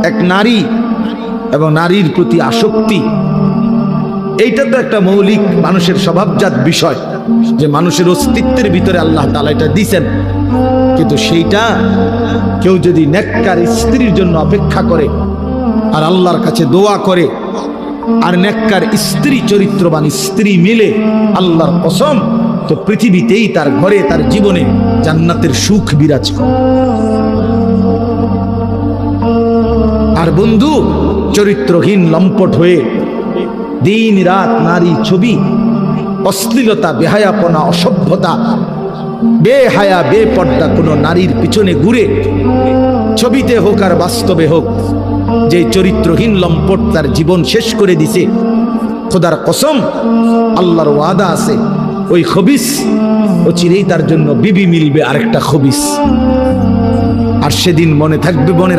এক নারী এবং নারীর প্রতি আসক্তি, এইটা তো একটা মৌলিক মানুষের স্বভাবজাত বিষয়, যে মানুষের অস্তিত্বের ভিতরে আল্লাহ তাআলা এটা দিয়েছেন। কিন্তু সেইটা কেউ যদি নেককার স্ত্রীর জন্য অপেক্ষা করে আর আল্লাহর কাছে দোয়া করে আর নেককার স্ত্রী, চরিত্রবান স্ত্রী মিলে, আল্লাহর কসম, তো পৃথিবীতেই তার ঘরে, তার জীবনে জান্নাতের সুখ বিরাজ করে। আর বন্ধু, চরিত্রহীন লম্পট হয়ে দিন রাত নারী ছবি, অশ্লীলতা, বেহায়াপনা, অসভ্যতা, বেহায়া বেপর্দা কোনো নারীর পিছনে ঘুরে, ছবিতে হোক আর বাস্তবে হোক, যে চরিত্রহীন লম্পট তার জীবন শেষ করে দিছে, খোদার কসম, আল্লাহর ওয়াদা আছে, ওই খবিস অচিরেই তার জন্য বিবি মিলবে, আরেকটা খবিস। আর সেদিন মনে থাকবে, মনে